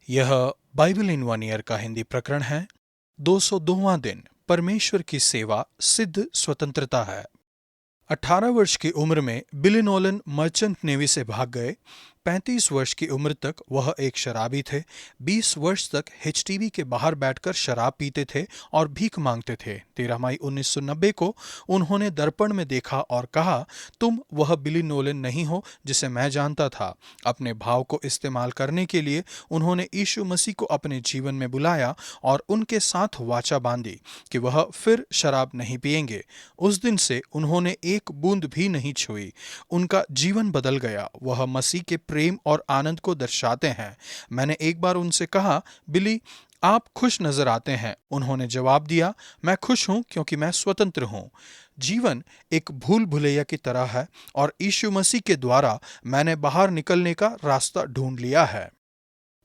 यह Bible in one year का हिंदी प्रकरण है। 202वां दिन परमेश्वर की सेवा सिद्ध स्वतंत्रता है। 18 वर्ष की उम्र में बिली नोलन मर्चेंट नेवी से भाग गए। 35 वर्ष की उम्र तक वह एक शराबी थे। 20 वर्ष तक एचटीवी के बाहर बैठकर शराब पीते थे और भीख मांगते थे। 13 मई 1990 को उन्होंने दर्पण में देखा और कहा, तुम वह बिली नोलन नहीं हो जिसे मैं जानता था। अपने भाव को इस्तेमाल करने के लिए उन्होंने यीशु मसीह को अपने जीवन में बुलाया और उनके साथ वाचा बांधी कि वह फिर शराब नहीं पिएंगे। उस दिन से उन्होंने एक बूंद भी नहीं छुई। उनका जीवन बदल गया। वह मसीह के प्रेम और आनंद को दर्शाते हैं। मैंने एक बार उनसे कहा, बिली, आप खुश नजर आते हैं। उन्होंने जवाब दिया, मैं खुश हूं क्योंकि मैं स्वतंत्र हूं। जीवन एक भूल भुलैया की तरह है और यीशु मसीह के द्वारा मैंने बाहर निकलने का रास्ता ढूंढ लिया है।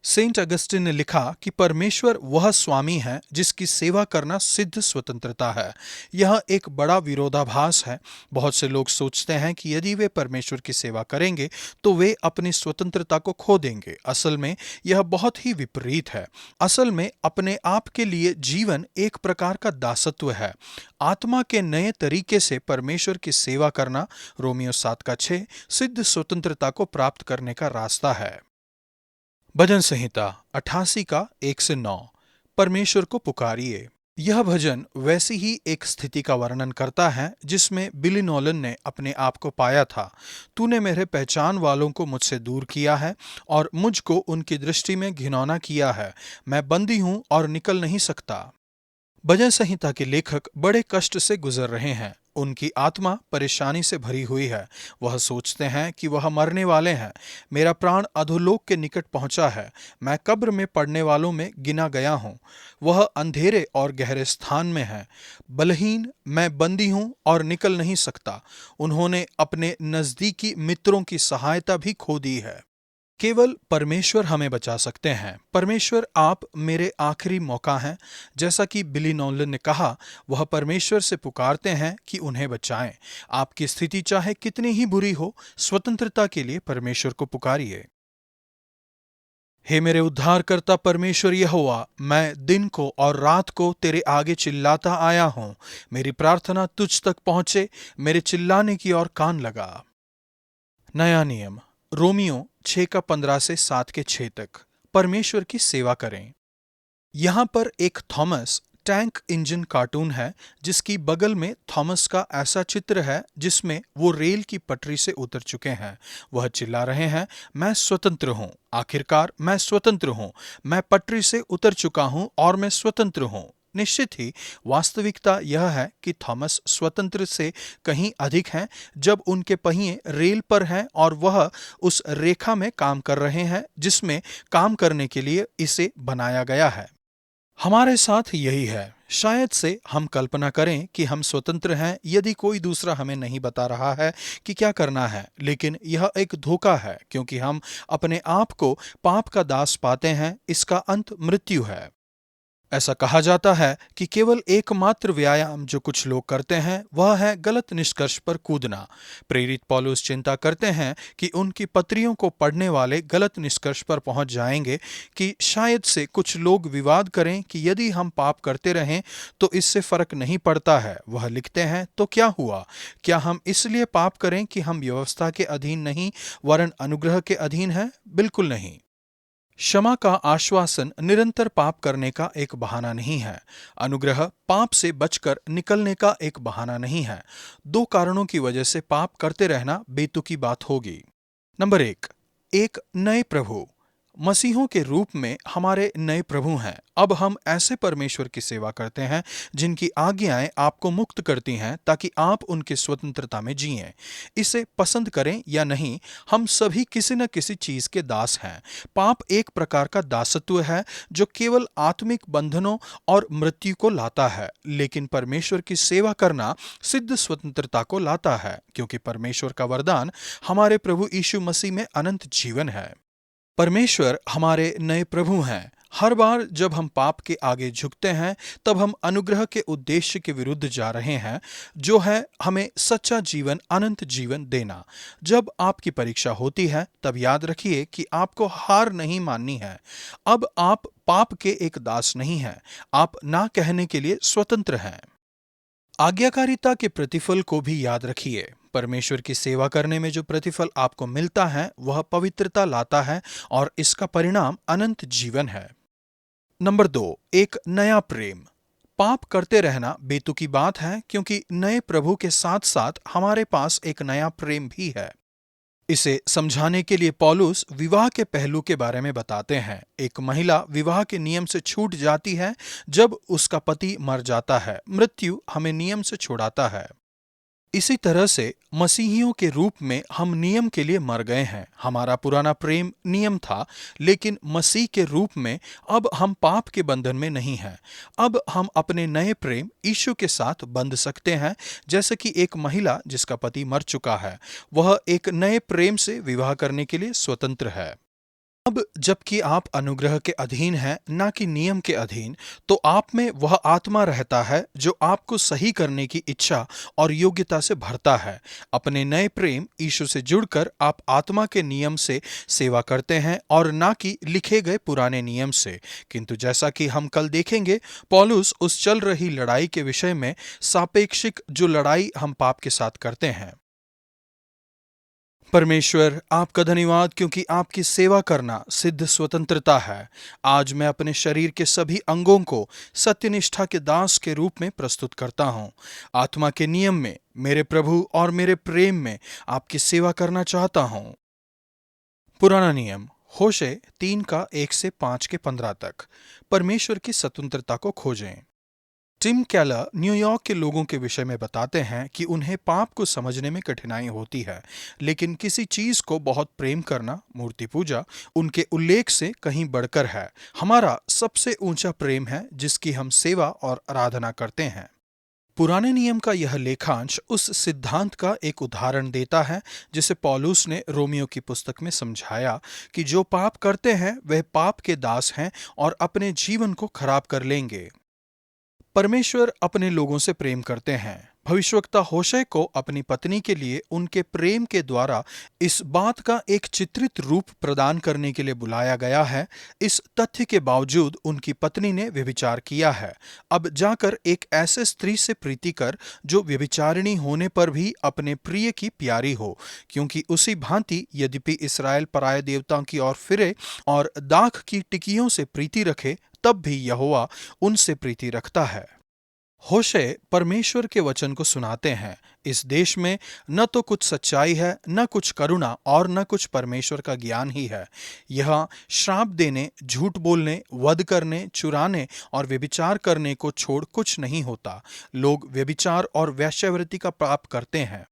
सेंट अगस्टिन ने लिखा कि परमेश्वर वह स्वामी है जिसकी सेवा करना सिद्ध स्वतंत्रता है। यह एक बड़ा विरोधाभास है। बहुत से लोग सोचते हैं कि यदि वे परमेश्वर की सेवा करेंगे तो वे अपनी स्वतंत्रता को खो देंगे। असल में यह बहुत ही विपरीत है। असल में अपने आप के लिए जीवन एक प्रकार का दासत्व है। आत्मा के नए तरीके से परमेश्वर की सेवा करना, रोमियो 7:6, सिद्ध स्वतंत्रता को प्राप्त करने का रास्ता है। भजन संहिता 88 का 1 से 9। परमेश्वर को पुकारिए। यह भजन वैसी ही एक स्थिति का वर्णन करता है जिसमें बिली नोलन ने अपने आप को पाया था। तूने मेरे पहचान वालों को मुझसे दूर किया है और मुझको उनकी दृष्टि में घिनौना किया है। मैं बंदी हूं और निकल नहीं सकता। भजन संहिता के लेखक बड़े कष्ट से गुजर रहे हैं। उनकी आत्मा परेशानी से भरी हुई है। वह सोचते हैं कि वह मरने वाले हैं। मेरा प्राण अधोलोक के निकट पहुंचा है। मैं कब्र में पड़ने वालों में गिना गया हूं। वह अंधेरे और गहरे स्थान में है। बलहीन मैं बंदी हूं और निकल नहीं सकता। उन्होंने अपने नजदीकी मित्रों की सहायता भी खो दी है। केवल परमेश्वर हमें बचा सकते हैं। परमेश्वर, आप मेरे आखिरी मौका हैं। जैसा कि बिली नोलन ने कहा, वह परमेश्वर से पुकारते हैं कि उन्हें बचाएं। आपकी स्थिति चाहे कितनी ही बुरी हो, स्वतंत्रता के लिए परमेश्वर को पुकारिए। हे मेरे उद्धारकर्ता परमेश्वर यहोवा, मैं दिन को और रात को तेरे आगे चिल्लाता आया हूं। मेरी प्रार्थना तुझ तक पहुंचे। मेरे चिल्लाने की ओर कान लगा। नया नियम, रोमियो 6:15 से 7:6 तक। परमेश्वर की सेवा करें। यहाँ पर एक थॉमस टैंक इंजन कार्टून है जिसकी बगल में थॉमस का ऐसा चित्र है जिसमें वो रेल की पटरी से उतर चुके हैं। वह चिल्ला रहे हैं, मैं स्वतंत्र हूँ। आखिरकार मैं स्वतंत्र हूँ। मैं पटरी से उतर चुका हूँ और मैं स्वतंत्र हूँ। निश्चित ही वास्तविकता यह है कि थॉमस स्वतंत्र से कहीं अधिक हैं जब उनके पहिए रेल पर हैं और वह उस रेखा में काम कर रहे हैं जिसमें काम करने के लिए इसे बनाया गया है। हमारे साथ यही है। शायद से हम कल्पना करें कि हम स्वतंत्र हैं यदि कोई दूसरा हमें नहीं बता रहा है कि क्या करना है, लेकिन यह एक धोखा है क्योंकि हम अपने आप को पाप का दास पाते हैं। इसका अंत मृत्यु है। ऐसा कहा जाता है कि केवल एकमात्र व्यायाम जो कुछ लोग करते हैं वह है गलत निष्कर्ष पर कूदना। प्रेरित पौलुस चिंता करते हैं कि उनकी पत्रियों को पढ़ने वाले गलत निष्कर्ष पर पहुंच जाएंगे कि शायद से कुछ लोग विवाद करें कि यदि हम पाप करते रहें तो इससे फर्क नहीं पड़ता है। वह लिखते हैं, तो क्या हुआ? क्या हम इसलिए पाप करें कि हम व्यवस्था के अधीन नहीं वरन अनुग्रह के अधीन हैं? बिल्कुल नहीं। क्षमा का आश्वासन निरंतर पाप करने का एक बहाना नहीं है। अनुग्रह पाप से बचकर निकलने का एक बहाना नहीं है। दो कारणों की वजह से पाप करते रहना बेतुकी बात होगी। नंबर एक नए प्रभु। मसीहों के रूप में हमारे नए प्रभु हैं। अब हम ऐसे परमेश्वर की सेवा करते हैं जिनकी आज्ञाएं आपको मुक्त करती हैं ताकि आप उनकी स्वतंत्रता में जिएं। इसे पसंद करें या नहीं, हम सभी किसी न किसी चीज के दास हैं। पाप एक प्रकार का दासत्व है जो केवल आत्मिक बंधनों और मृत्यु को लाता है, लेकिन परमेश्वर की सेवा करना सिद्ध स्वतंत्रता को लाता है क्योंकि परमेश्वर का वरदान हमारे प्रभु यीशु मसीह में अनंत जीवन है। परमेश्वर हमारे नए प्रभु हैं। हर बार जब हम पाप के आगे झुकते हैं, तब हम अनुग्रह के उद्देश्य के विरुद्ध जा रहे हैं, जो है हमें सच्चा जीवन, अनंत जीवन देना। जब आपकी परीक्षा होती है, तब याद रखिए कि आपको हार नहीं माननी है। अब आप पाप के एक दास नहीं हैं, आप ना कहने के लिए स्वतंत्र हैं। आज्ञाकारिता के प्रतिफल को भी याद रखिए। परमेश्वर की सेवा करने में जो प्रतिफल आपको मिलता है, वह पवित्रता लाता है और इसका परिणाम अनंत जीवन है। नंबर 2, एक नया प्रेम। पाप करते रहना बेतुकी बात है, क्योंकि नए प्रभु के साथ साथ हमारे पास एक नया प्रेम भी है। इसे समझाने के लिए पौलुस विवाह के पहलू के बारे में बताते हैं। एक महिला विवाह के नियम से छूट जाती है जब उसका पति मर जाता है। मृत्यु हमें नियम से छुड़ाता है। इसी तरह से मसीहियों के रूप में हम नियम के लिए मर गए हैं। हमारा पुराना प्रेम नियम था, लेकिन मसीह के रूप में अब हम पाप के बंधन में नहीं हैं। अब हम अपने नए प्रेम यीशु के साथ बंध सकते हैं, जैसे कि एक महिला जिसका पति मर चुका है, वह एक नए प्रेम से विवाह करने के लिए स्वतंत्र है। अब जबकि आप अनुग्रह के अधीन हैं, ना कि नियम के अधीन, तो आप में वह आत्मा रहता है जो आपको सही करने की इच्छा और योग्यता से भरता है। अपने नए प्रेम यीशु से जुड़कर आप आत्मा के नियम से सेवा करते हैं और ना कि लिखे गए पुराने नियम से। किंतु जैसा कि हम कल देखेंगे, पौलुस उस चल रही लड़ाई के विषय में सापेक्षिक जो लड़ाई हम पाप के साथ करते हैं। परमेश्वर आपका धन्यवाद, क्योंकि आपकी सेवा करना सिद्ध स्वतंत्रता है। आज मैं अपने शरीर के सभी अंगों को सत्यनिष्ठा के दास के रूप में प्रस्तुत करता हूँ। आत्मा के नियम में, मेरे प्रभु और मेरे प्रेम में आपकी सेवा करना चाहता हूँ। पुराना नियम, होशे 3 का 1 से 5 के 15 तक। परमेश्वर की स्वतंत्रता को खोजें। टिम केलर न्यूयॉर्क के लोगों के विषय में बताते हैं कि उन्हें पाप को समझने में कठिनाई होती है, लेकिन किसी चीज को बहुत प्रेम करना, मूर्ति पूजा, उनके उल्लेख से कहीं बढ़कर है। हमारा सबसे ऊंचा प्रेम है जिसकी हम सेवा और आराधना करते हैं। पुराने नियम का यह लेखांश उस सिद्धांत का एक उदाहरण देता है जिसे पौलुस ने रोमियो की पुस्तक में समझाया कि जो पाप करते हैं वह पाप के दास हैं और अपने जीवन को खराब कर लेंगे। परमेश्वर अपने लोगों से प्रेम करते हैं। भविष्यवक्ता होशे को अपनी पत्नी के लिए उनके प्रेम के द्वारा इस बात का एक चित्रित रूप प्रदान करने के लिए बुलाया गया है। इस तथ्य के बावजूद उनकी पत्नी ने व्यभिचार किया है। अब जाकर एक ऐसे स्त्री से प्रीति कर जो व्यभिचारिणी होने पर भी अपने प्रिय की प्यारी हो, क्योंकि उसी भांति यद्यपि इस्राएल पराये देवताओं की ओर फिरे और दाख की टिकियों से प्रीति रखे, तब भी यहोवा उनसे प्रीति रखता है। होशे परमेश्वर के वचन को सुनाते हैं। इस देश में न तो कुछ सच्चाई है, न कुछ करुणा और न कुछ परमेश्वर का ज्ञान ही है। यहाँ श्राप देने, झूठ बोलने, वध करने, चुराने और व्यभिचार करने को छोड़ कुछ नहीं होता। लोग व्यभिचार और वेश्यावृत्ति का पाप करते हैं।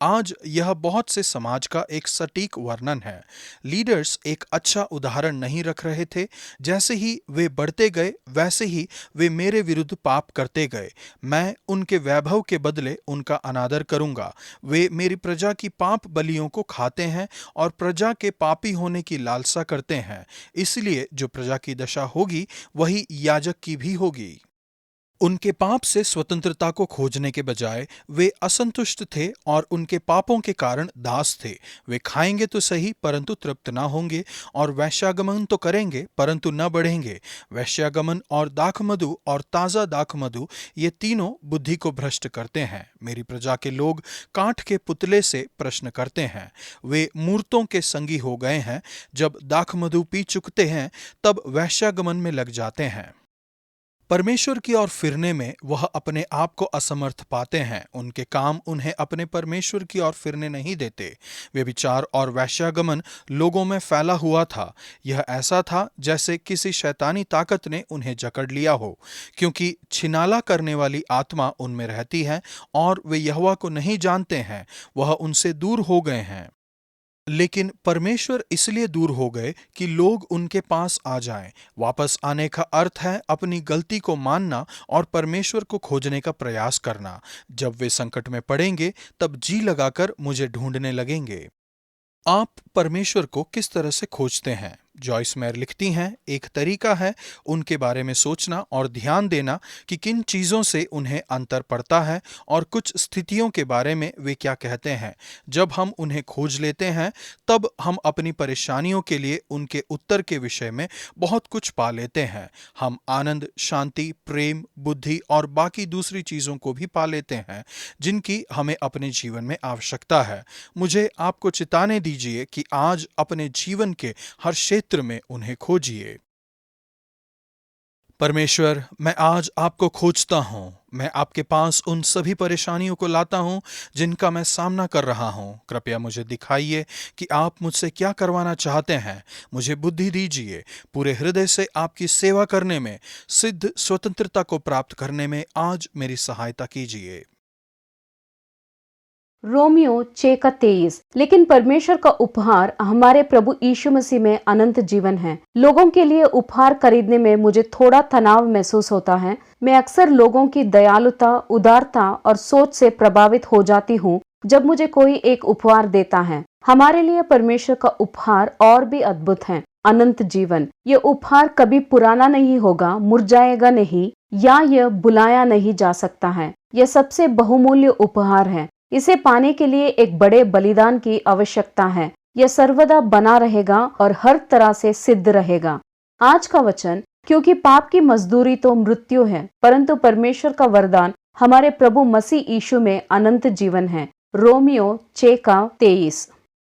आज यह बहुत से समाज का एक सटीक वर्णन है। लीडर्स एक अच्छा उदाहरण नहीं रख रहे थे। जैसे ही वे बढ़ते गए, वैसे ही वे मेरे विरुद्ध पाप करते गए। मैं उनके वैभव के बदले उनका अनादर करूंगा। वे मेरी प्रजा की पाप बलियों को खाते हैं और प्रजा के पापी होने की लालसा करते हैं। इसलिए जो प्रजा की दशा होगी, वही याजक की भी होगी। उनके पाप से स्वतंत्रता को खोजने के बजाय वे असंतुष्ट थे और उनके पापों के कारण दास थे। वे खाएंगे तो सही, परंतु तृप्त ना होंगे, और वैश्यागमन तो करेंगे परंतु न बढ़ेंगे। वैश्यागमन और दाखमधु और ताज़ा दाखमधु, ये तीनों बुद्धि को भ्रष्ट करते हैं। मेरी प्रजा के लोग काठ के पुतले से प्रश्न करते हैं। वे मूर्तों के संगी हो गए हैं। जब दाखमधु पी चुकते हैं, तब वैश्यागमन में लग जाते हैं। परमेश्वर की ओर फिरने में वह अपने आप को असमर्थ पाते हैं। उनके काम उन्हें अपने परमेश्वर की ओर फिरने नहीं देते। व्यभिचार और वैश्यागमन लोगों में फैला हुआ था। यह ऐसा था जैसे किसी शैतानी ताकत ने उन्हें जकड़ लिया हो, क्योंकि छिनाला करने वाली आत्मा उनमें रहती है और वे यहोवा को नहीं जानते हैं। वह उनसे दूर हो गए हैं। लेकिन परमेश्वर इसलिए दूर हो गए कि लोग उनके पास आ जाएं। वापस आने का अर्थ है अपनी गलती को मानना और परमेश्वर को खोजने का प्रयास करना। जब वे संकट में पड़ेंगे, तब जी लगाकर मुझे ढूंढने लगेंगे। आप परमेश्वर को किस तरह से खोजते हैं? जॉयस मेयर लिखती हैं, एक तरीका है उनके बारे में सोचना और ध्यान देना कि किन चीज़ों से उन्हें अंतर पड़ता है और कुछ स्थितियों के बारे में वे क्या कहते हैं। जब हम उन्हें खोज लेते हैं तब हम अपनी परेशानियों के लिए उनके उत्तर के विषय में बहुत कुछ पा लेते हैं। हम आनंद, शांति, प्रेम, बुद्धि और बाकी दूसरी चीज़ों को भी पा लेते हैं जिनकी हमें अपने जीवन में आवश्यकता है। मुझे आपको चेताने दीजिए कि आज अपने जीवन के हर क्षेत्र में उन्हें खोजिए। परमेश्वर, मैं आज आपको खोजता हूँ। मैं आपके पास उन सभी परेशानियों को लाता हूँ जिनका मैं सामना कर रहा हूँ। कृपया मुझे दिखाइए कि आप मुझसे क्या करवाना चाहते हैं। मुझे बुद्धि दीजिए। पूरे हृदय से आपकी सेवा करने में, सिद्ध स्वतंत्रता को प्राप्त करने में आज मेरी सहायता कीजिए। रोमियो 6:23। लेकिन परमेश्वर का उपहार हमारे प्रभु यीशु मसीह में अनंत जीवन है। लोगों के लिए उपहार खरीदने में मुझे थोड़ा तनाव महसूस होता है। मैं अक्सर लोगों की दयालुता, उदारता और सोच से प्रभावित हो जाती हूँ जब मुझे कोई एक उपहार देता है। हमारे लिए परमेश्वर का उपहार और भी अद्भुत है, अनंत जीवन। ये उपहार कभी पुराना नहीं होगा, मुरझाएगा नहीं, या यह बुलाया नहीं जा सकता है। यह सबसे बहुमूल्य उपहार है। इसे पाने के लिए एक बड़े बलिदान की आवश्यकता है। यह सर्वदा बना रहेगा और हर तरह से सिद्ध रहेगा। आज का वचन, क्योंकि पाप की मजदूरी तो मृत्यु है, परंतु परमेश्वर का वरदान हमारे प्रभु मसीह यीशु में अनंत जीवन है। रोमियो 6:23।